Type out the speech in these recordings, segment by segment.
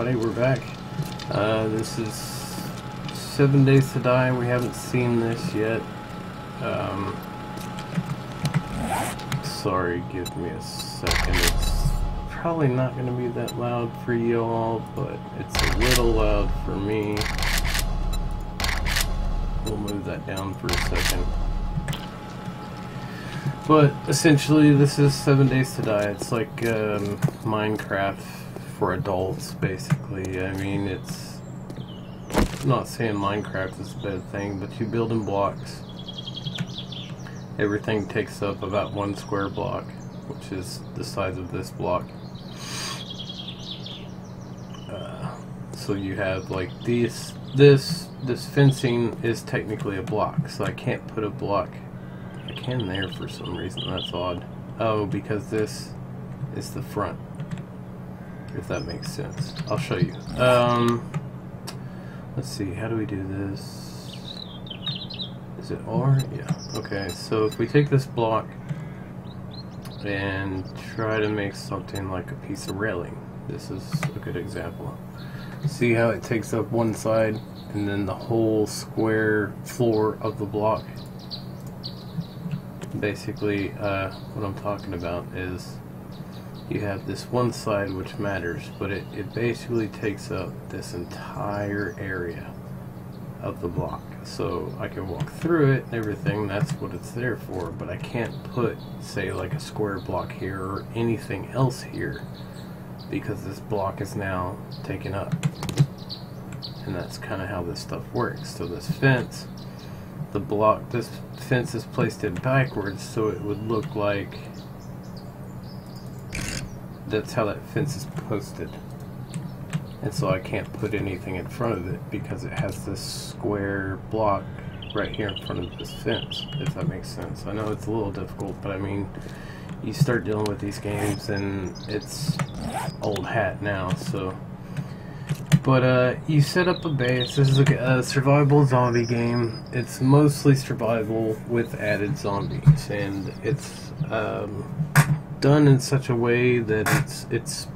everybody, we're back. This is 7 Days to Die. We haven't seen this yet. Sorry, give me a second. It's probably not going to be that loud for you all, but it's a little loud for me. We'll move that down for a second. But essentially, this is 7 Days to Die. It's like Minecraft for adults, basically. I mean, I'm not saying Minecraft is a bad thing, but you build in blocks. Everything takes up about 1 square block, which is the size of this block. So you have like this fencing is technically a block, so I can't put a block. I can there for some reason. That's odd. Oh, because this is the front. If that makes sense, I'll show you. Let's see. How do we do this? Is it R? Yeah. Okay. So if we take this block and try to make something like a piece of railing, this is a good example. See how it takes up one side and then the whole square floor of the block? Basically, what I'm talking about is you have this one side which matters, but it basically takes up this entire area of the block. So I can walk through it and everything, that's what it's there for, but I can't put, say, like a square block here or anything else here because this block is now taken up. And that's kind of how this stuff works. So this fence, this fence is placed in backwards, so it would look like that's how that fence is posted. And so I can't put anything in front of it because it has this square block right here in front of this fence, if that makes sense. I know it's a little difficult, but I mean, you start dealing with these games and it's old hat now, so. But you set up a base. This is a survival zombie game. It's mostly survival with added zombies, and it's done in such a way that it's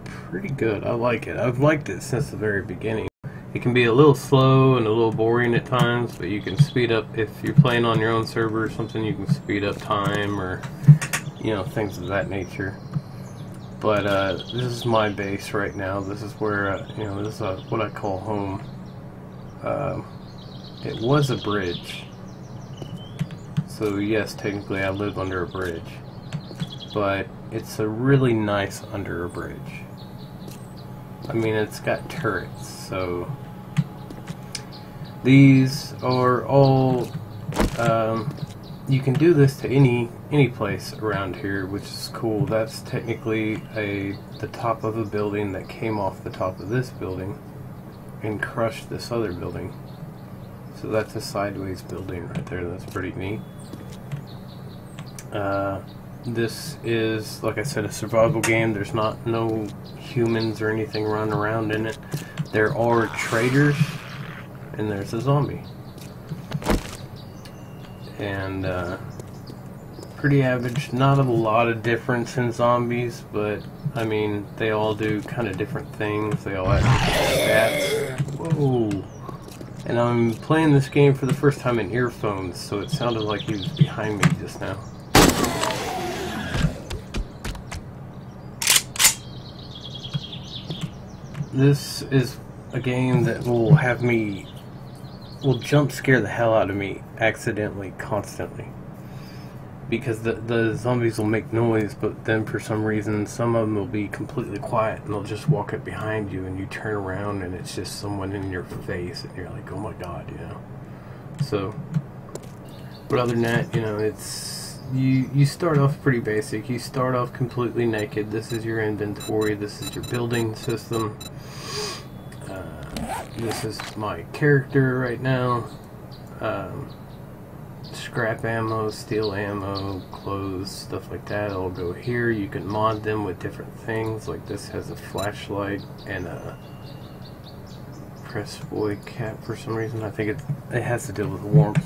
pretty good. I like it. I've liked it since the very beginning. It can be a little slow and a little boring at times, but you can speed up if you're playing on your own server or something. You can speed up time or things of that nature. But this is my base right now. This is where this is what I call home. It was a bridge, so yes, technically I live under a bridge, but it's a really nice under a bridge. I mean, it's got turrets, so these are all. You can do this to any place around here, which is cool. That's technically the top of a building that came off the top of this building and crushed this other building. So that's a sideways building right there. That's pretty neat. This is, like I said, a survival game. There's no humans or anything running around in it. There are traders, and there's a zombie. And pretty average. Not a lot of difference in zombies, but I mean, they all do kind of different things. They all have different stats. Whoa! And I'm playing this game for the first time in earphones, so it sounded like he was behind me just now. This is a game that will jump scare the hell out of me accidentally, constantly. Because the zombies will make noise, but then for some reason some of them will be completely quiet and they'll just walk up behind you and you turn around and it's just someone in your face and you're like, oh my god, So, but other than that, it's, you start off pretty basic. You start off completely naked. This is your inventory, this is your building system. This is my character right now. Scrap ammo, steel ammo, clothes, stuff like that all go here. You can mod them with different things, like this has a flashlight and a press boy cap for some reason. I think it has to deal with warmth.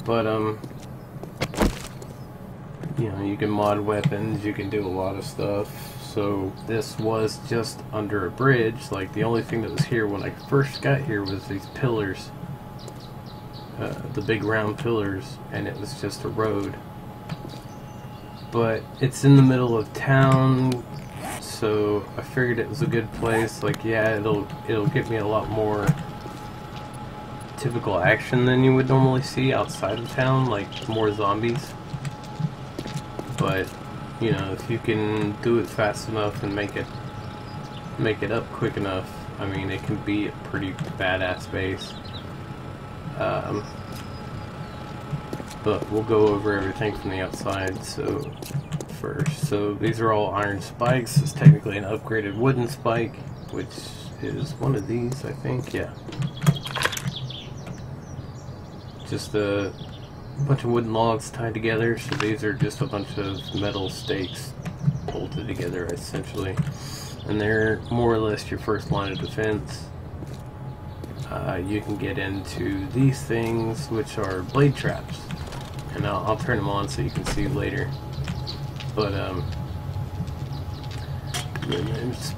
But you can mod weapons, you can do a lot of stuff. So this was just under a bridge. Like, the only thing that was here when I first got here was these pillars, the big round pillars, and it was just a road. But it's in the middle of town, so I figured it was a good place. Like, yeah, it'll get me a lot more typical action than you would normally see outside of town, like more zombies. But you know, if you can do it fast enough and make it up quick enough, I mean, it can be a pretty badass base. But we'll go over everything from the outside. So first, so these are all iron spikes. It's technically an upgraded wooden spike, which is one of these, I think. Yeah. Just a bunch of wooden logs tied together. So these are just a bunch of metal stakes bolted together, essentially, and they're more or less your first line of defense. You can get into these things, which are blade traps, and I'll turn them on so you can see later. But it's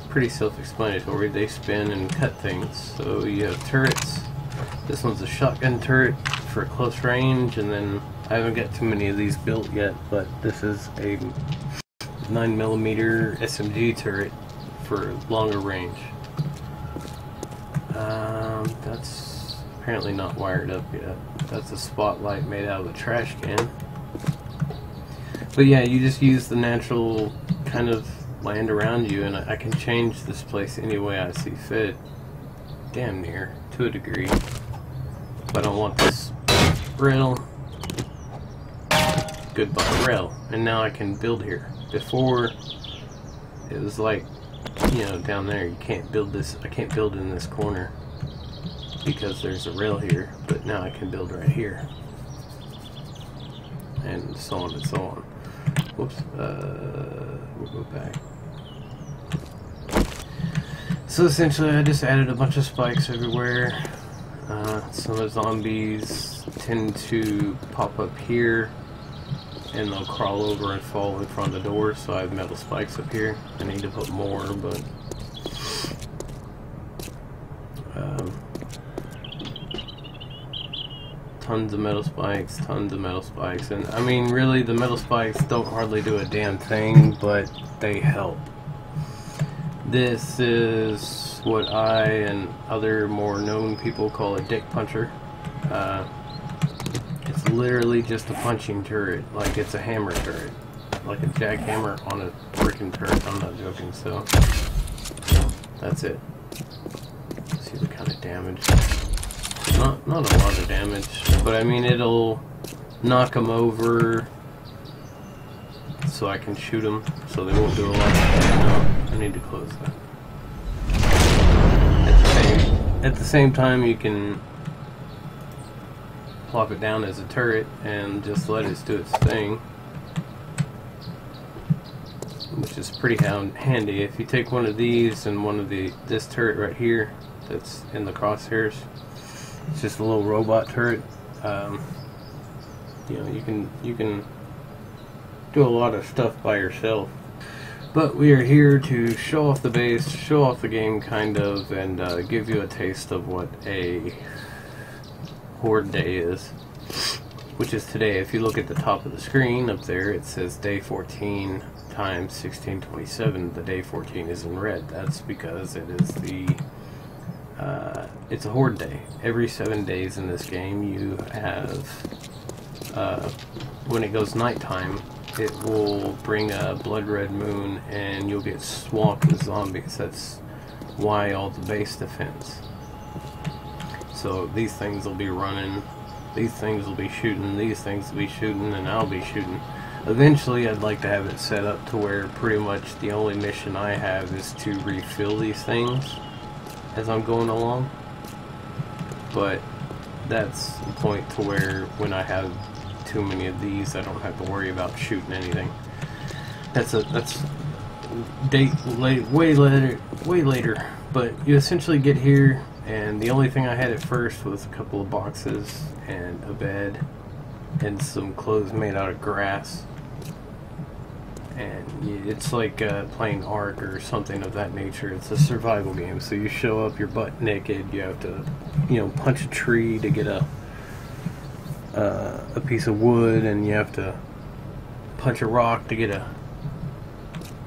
pretty self-explanatory. They spin and cut things. So you have turrets. This one's a shotgun turret for close range, and then I haven't got too many of these built yet, but this is a 9mm SMG turret for longer range. That's apparently not wired up yet. That's a spotlight made out of a trash can. But yeah, you just use the natural kind of land around you, and I can change this place any way I see fit. Damn near, to a degree. If I don't want this rail, goodbye rail. And now I can build here. Before, it was like, you know, down there, you can't build this. I can't build in this corner because there's a rail here, but now I can build right here, and so on and so on. Whoops, we'll go back. So essentially I just added a bunch of spikes everywhere. Some of the zombies tend to pop up here, and they'll crawl over and fall in front of the door, so I have metal spikes up here. I need to put more, but tons of metal spikes, and I mean, really, the metal spikes don't hardly do a damn thing, but they help. This is what I and other more known people call a dick puncher. It's literally just a punching turret, like it's a hammer turret, like a jackhammer on a freaking turret. I'm not joking. So that's it. See the kind of damage. Not a lot of damage, but I mean, it'll knock them over so I can shoot them, so they won't do a lot of damage. No, I need to close that. At the same time, you can plop it down as a turret and just let it do its thing, which is pretty handy. If you take one of these and one of this turret right here that's in the crosshairs, it's just a little robot turret. You know, you can do a lot of stuff by yourself. But we are here to show off the base, show off the game, kind of, and give you a taste of what a Horde day is, which is today. If you look at the top of the screen up there, it says day 14 times 1627. The day 14 is in red. That's because it is it's a Horde day. Every 7 days in this game, you have, when it goes nighttime, it will bring a blood red moon, and you'll get swamped with zombies. That's why all the base defense. So these things will be running, these things will be shooting, these things will be shooting, and I'll be shooting. Eventually, I'd like to have it set up to where pretty much the only mission I have is to refill these things as I'm going along. But that's the point to where when I have too many of these, I don't have to worry about shooting anything. That's way later. But you essentially get here, and the only thing I had at first was a couple of boxes and a bed and some clothes made out of grass. And it's like playing Ark or something of that nature. It's a survival game, so you show up, you're butt naked, you have to, punch a tree to get a piece of wood, and you have to punch a rock to get I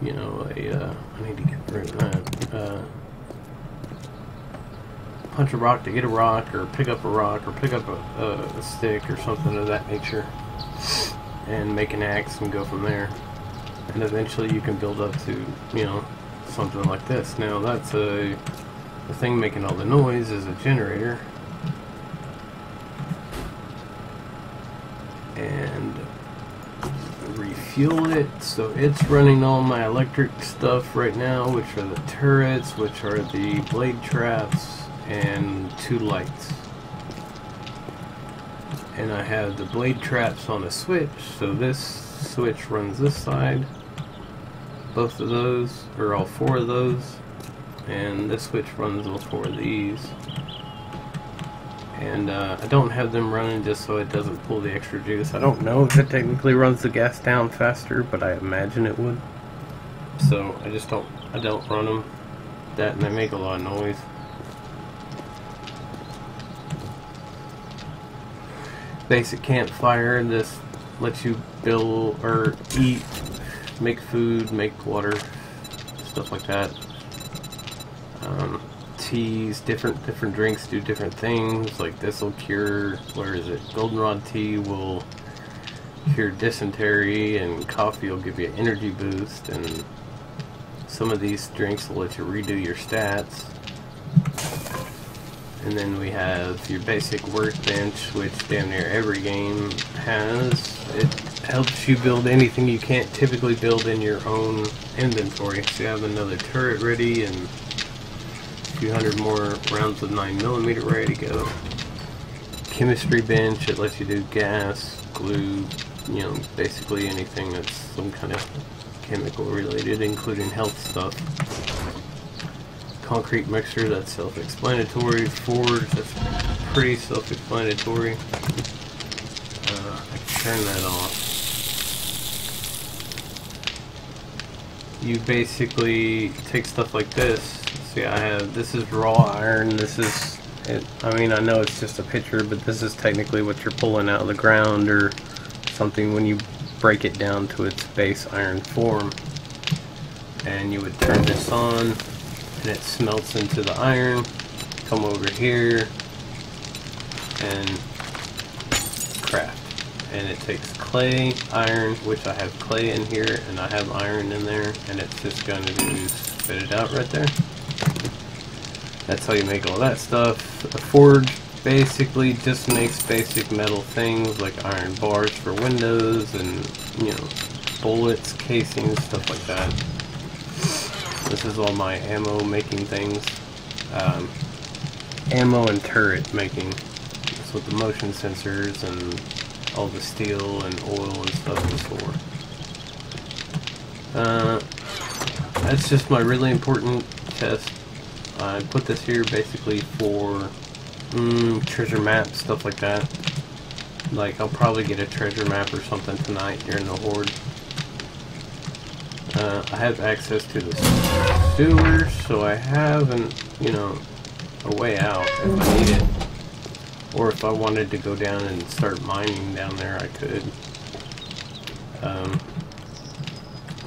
need to get rid of that. Punch a rock to get a rock, or pick up a rock, or pick up a stick or something of that nature, and make an axe and go from there. And eventually you can build up to, something like this. Now that's the thing making all the noise is a generator. And refuel it, so it's running all my electric stuff right now, which are the turrets, which are the blade traps, and 2 lights. And I have the blade traps on a switch, so this switch runs this side, both of those, or all 4 of those, and this switch runs all 4 of these. And I don't have them running just so it doesn't pull the extra juice. I don't know if it technically runs the gas down faster, but I imagine it would. So I don't run them that, and they make a lot of noise. Basic campfire. This lets you build or eat, make food, make water, stuff like that. Teas, different drinks do different things. Like this will cure, where is it? Goldenrod tea will cure dysentery, and coffee will give you an energy boost, and some of these drinks will let you redo your stats. And then we have your basic workbench, which damn near every game has. It helps you build anything you can't typically build in your own inventory. So you have another turret ready, and a few hundred more rounds of 9mm ready to go. Chemistry bench, it lets you do gas, glue, basically anything that's some kind of chemical related, including health stuff. Concrete mixer, that's self-explanatory. Forge, that's pretty self-explanatory. I can turn that off. You basically take stuff like this. See, this is raw iron, this is, I know it's just a picture, but this is technically what you're pulling out of the ground or something when you break it down to its base iron form. And you would turn this on, and it smelts into the iron. Come over here and craft. And it takes clay, iron, which I have clay in here, and I have iron in there, and it's just going to spit it out right there. That's how you make all that stuff. A forge basically just makes basic metal things like iron bars for windows and, bullets, casings, stuff like that. This is all my ammo making things. Ammo and turret making. That's what the motion sensors and all the steel and oil and stuff is for. That's just my really important test. I put this here basically for treasure maps, stuff like that. Like, I'll probably get a treasure map or something tonight during the Horde. I have access to the sewers, so I have a way out if I need it. Or if I wanted to go down and start mining down there, I could.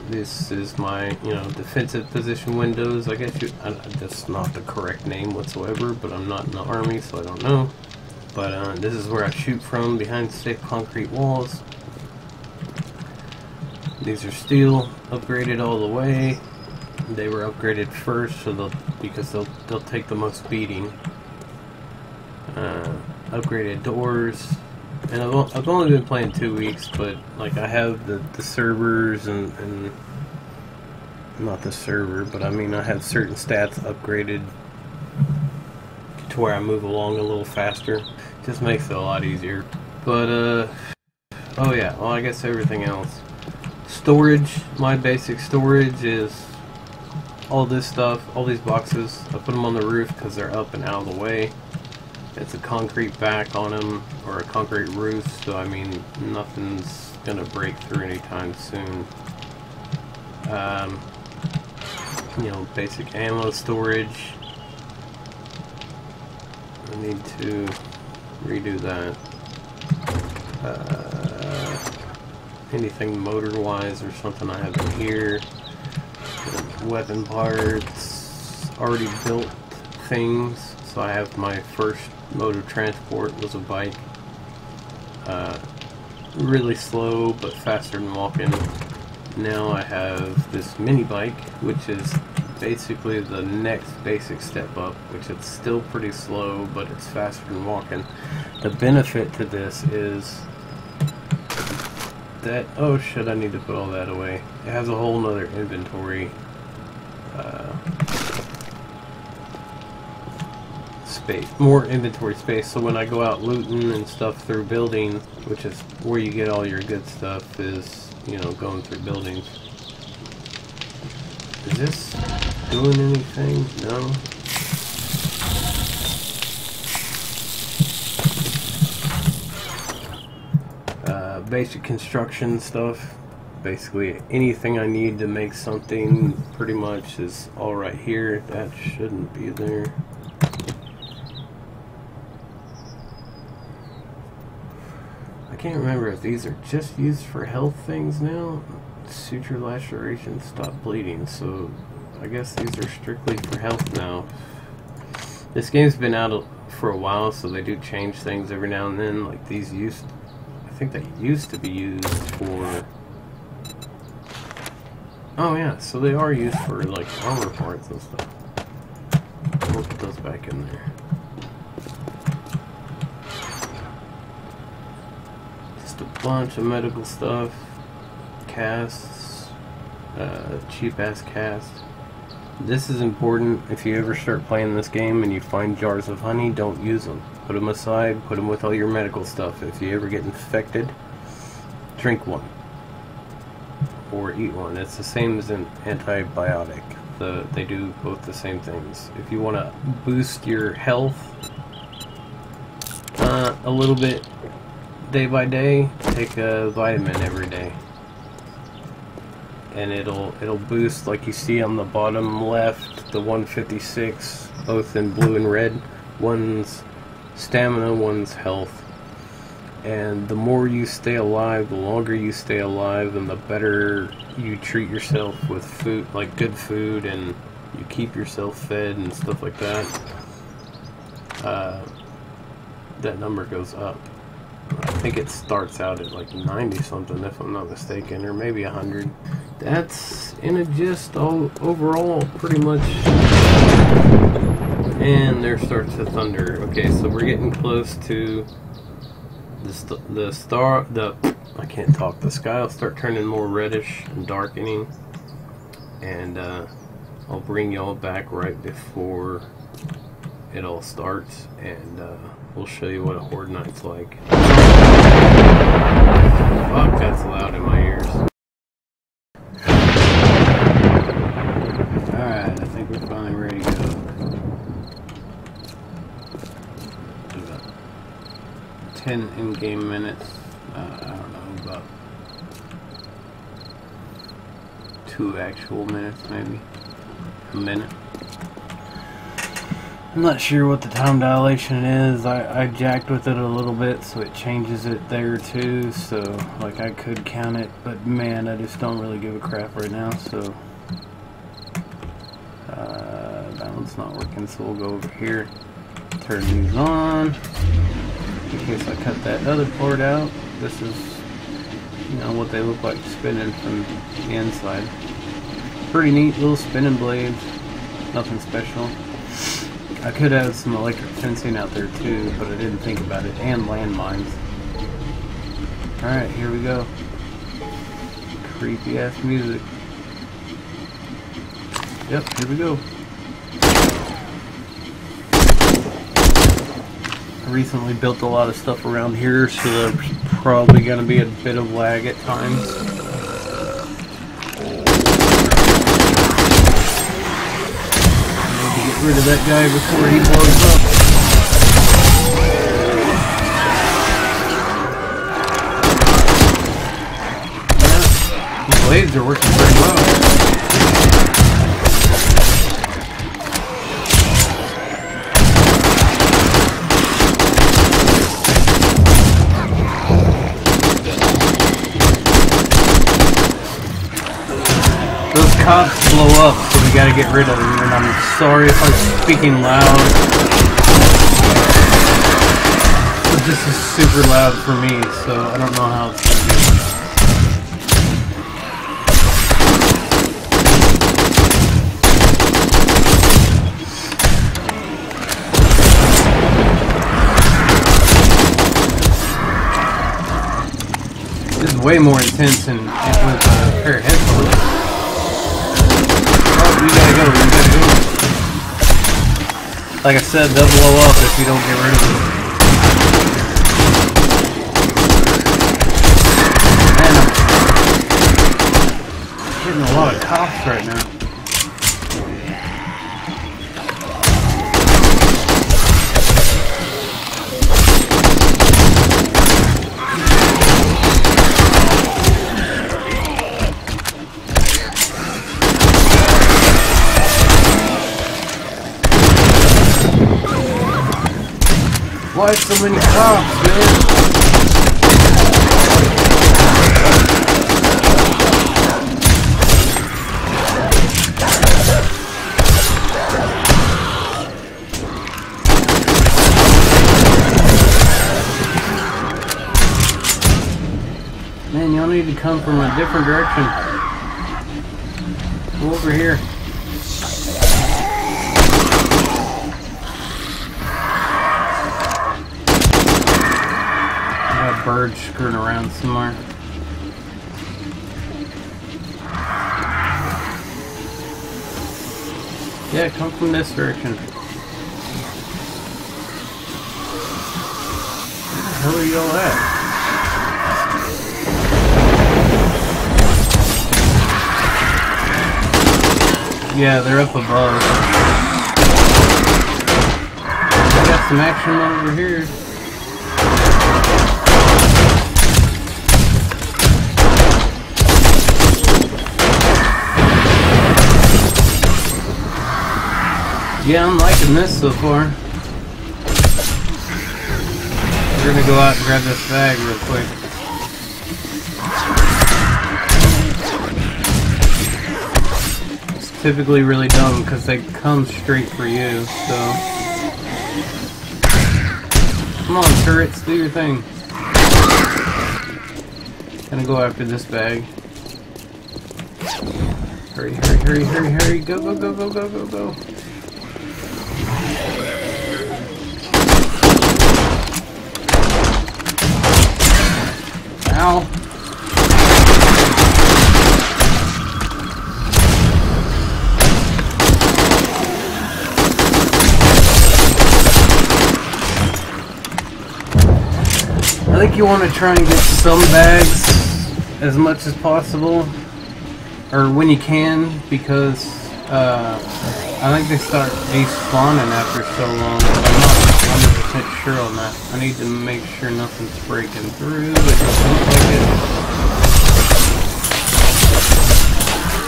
This is my, defensive position windows. I guess that's not the correct name whatsoever, but I'm not in the army, so I don't know. But this is where I shoot from, behind stiff concrete walls. These are steel, upgraded all the way. They were upgraded first, so because they'll take the most beating. Upgraded doors. And I've only been playing 2 weeks, but like I have the servers and not the server, but I have certain stats upgraded to where I move along a little faster. Just makes it a lot easier. But oh yeah, well I guess everything else. Storage, my basic storage is all this stuff, all these boxes. I put them on the roof because they're up and out of the way. It's a concrete back on them, or a concrete roof, so nothing's gonna break through anytime soon. You know, basic ammo storage. I need to redo that. Anything motor-wise or something I have in here. Weapon parts, already built things. So I have my first mode of transport was a bike. Really slow but faster than walking. Now I have this mini bike, which is basically the next basic step up, which it's still pretty slow, but it's faster than walking. The benefit to this is that, oh shit, I need to put all that away. It has a whole nother inventory space, more inventory space, so when I go out looting and stuff through buildings, which is where you get all your good stuff, is, you know, going through buildings. Is this doing anything? No. Basic construction stuff. Basically anything I need to make something pretty much is all right here. That shouldn't be there. I can't remember if these are just used for health things now. Suture laceration, stop bleeding, so I guess these are strictly for health now. This game's been out for a while, so they do change things every now and then. Like these I think they used to be used for, oh yeah, so they are used for like armor parts and stuff. We'll put those back in there. Just a bunch of medical stuff. Casts, cheap ass cast. This is important. If you ever start playing this game and you find jars of honey, don't use them. Put them aside, put them with all your medical stuff. If you ever get infected, drink one or eat one. It's the same as an antibiotic. They do both the same things. If you want to boost your health a little bit day by day, take a vitamin every day. And it'll boost, like you see on the bottom left, the 156, both in blue and red. One's stamina, one's health. And the more you stay alive, the longer you stay alive, and the better you treat yourself with food, like good food, and you keep yourself fed and stuff like that. That number goes up. I think it starts out at like 90 something, if I'm not mistaken, or maybe 100. That's in a gist all overall, pretty much. And there starts the thunder. Okay, so we're getting close to the I can't talk. The sky will start turning more reddish and darkening, and I'll bring y'all back right before it all starts, and we'll show you what a Horde night's like. Fuck, that's loud in my ears. Alright, I think we're finally ready to go. There's about 10 in-game minutes. I don't know, about 2 actual minutes, maybe. A minute. I'm not sure what the time dilation is. I jacked with it a little bit, so it changes it there too, so like I could count it, but man, I just don't really give a crap right now. So that one's not working, so we'll go over here, turn these on in case I cut that other part out. This is, you know, what they look like spinning from the inside. Pretty neat little spinning blades, nothing special. I could have some electric fencing out there too, but I didn't think about it, and landmines. Alright, here we go. Creepy ass music. Yep, here we go. I recently built a lot of stuff around here, so there's probably going to be a bit of lag at times. Get rid of that guy before he blows up. Yeah, these blades are working pretty well. cops blow up, so we gotta get rid of them. And I'm sorry if I'm speaking loud. But this is super loud for me, so I don't know how it's gonna be. This is way more intense than it was a pair of headphones. Oh, we gotta go, we gotta go. Like I said, they'll blow up if you don't get rid of them. Man, I'm getting a lot of cops right now. Why so many cops, dude? Man, y'all need to come from a different direction. Go over here. Bird screwing around somewhere. Yeah, come from this direction. Where the hell are y'all at? Yeah, they're up above. We got some action over here. Yeah, I'm liking this so far. We're gonna go out and grab this bag real quick. It's typically really dumb because they come straight for you, so. Come on, turrets, do your thing. Gonna go after this bag. Hurry, hurry, hurry, hurry, hurry. Go, go, go, go, go, go, go. Ow. I think you want to try and get some bags as much as possible, or when you can, because I think they start despawning after so long, but I'm not 100% sure on that. I need to make sure nothing's breaking through. It doesn't look like it.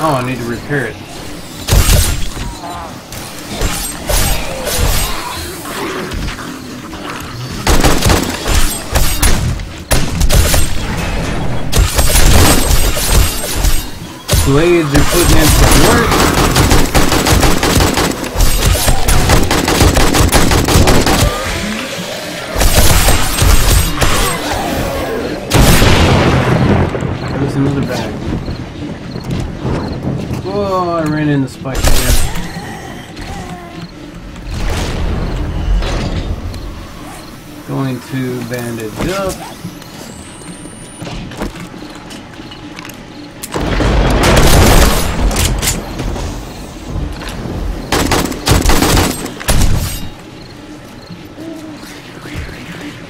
Oh, I need to repair it. Blades are putting in some work. There's another bag. Whoa, I ran into Spike again. Going to bandage up.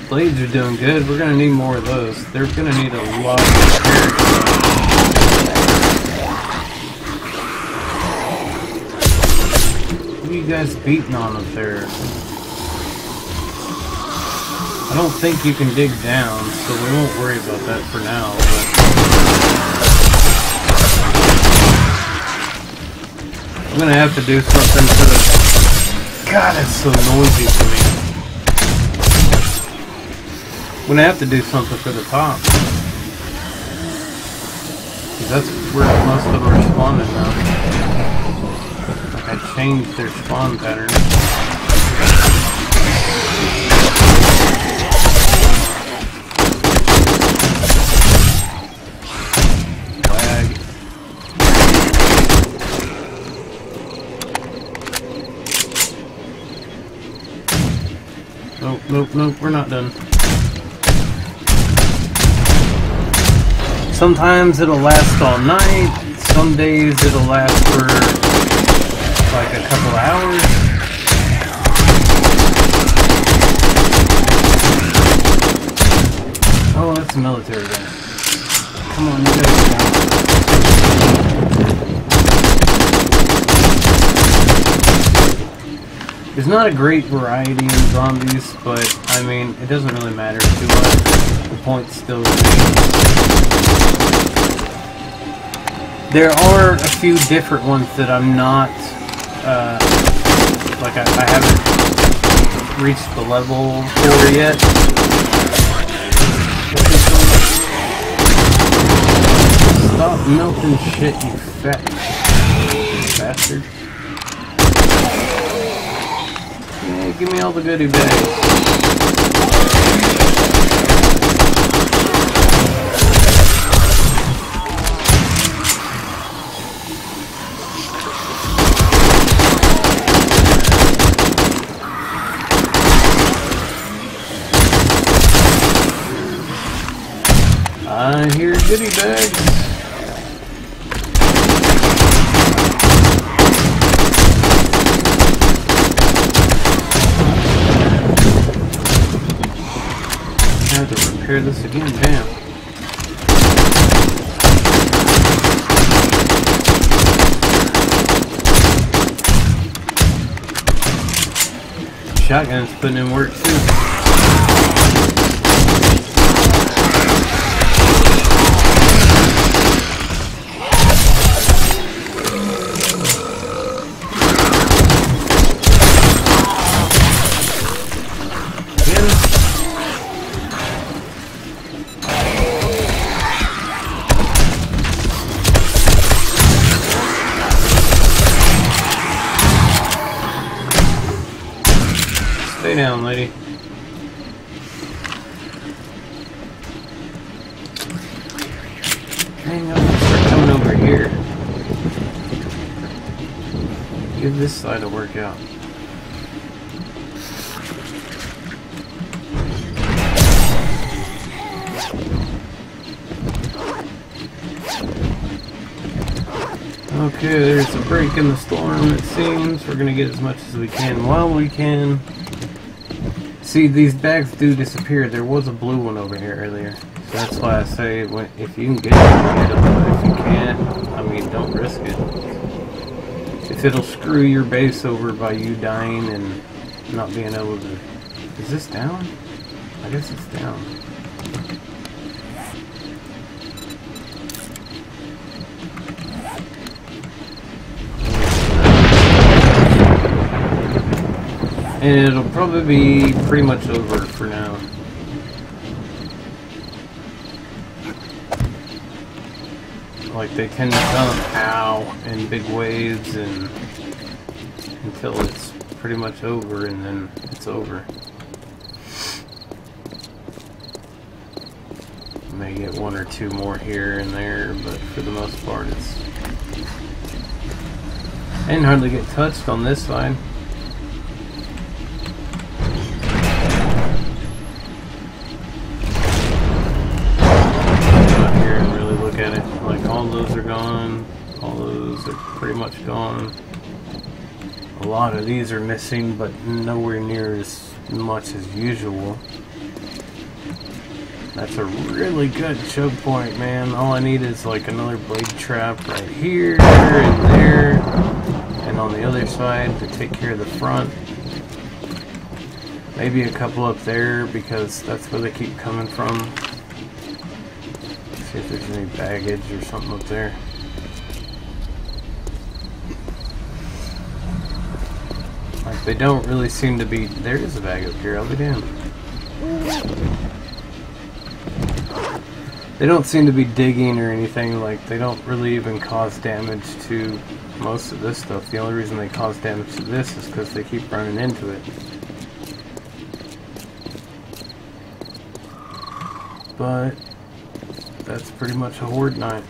Blades are doing good. We're going to need more of those. They're going to need a lot of repair. What are you guys beating on up there? I don't think you can dig down, so we won't worry about that for now. But I'm going to have to do something for the... God, it's so noisy for me. I'm gonna have to do something for the top. That's where most of them are spawning now. Like I changed their spawn pattern. Lag. Nope, nope, nope, we're not done. Sometimes it'll last all night, some days it'll last for like a couple hours. Oh, that's a military guy. Come on, you gotta get down. There's not a great variety in zombies, but I mean, it doesn't really matter too much. The point still remains. There are a few different ones that I'm not, like I haven't reached the level for yet. Stop melting shit, you fat bastard. Yeah, give me all the goodie bags. I hear goodie bags. I have to repair this again, damn. Shotgun's putting in work too. Stay down, lady. Hang on, start coming over here. Give this side a workout. Okay, there's a break in the storm, it seems. We're gonna get as much as we can while we can. See, these bags do disappear. There was a blue one over here earlier. So that's why I say, if you can get it, get it. But if you can't, I mean, don't risk it. If it'll screw your base over by you dying and not being able to... Is this down? I guess it's down. And it'll probably be pretty much over for now. Like, they tend to come ow in big waves and until it's pretty much over, and then it's over. You may get one or two more here and there, but for the most part it's... I didn't hardly get touched on this side. All those are gone. All those are pretty much gone. A lot of these are missing, but nowhere near as much as usual. That's a really good choke point, man. All I need is like another blade trap right here and there, and on the other side to take care of the front. Maybe a couple up there because that's where they keep coming from. See if there's any baggage or something up there. Like, they don't really seem to be... There is a bag up here, I'll be damned. They don't seem to be digging or anything. Like, they don't really even cause damage to most of this stuff. The only reason they cause damage to this is because they keep running into it. But that's pretty much a Horde night.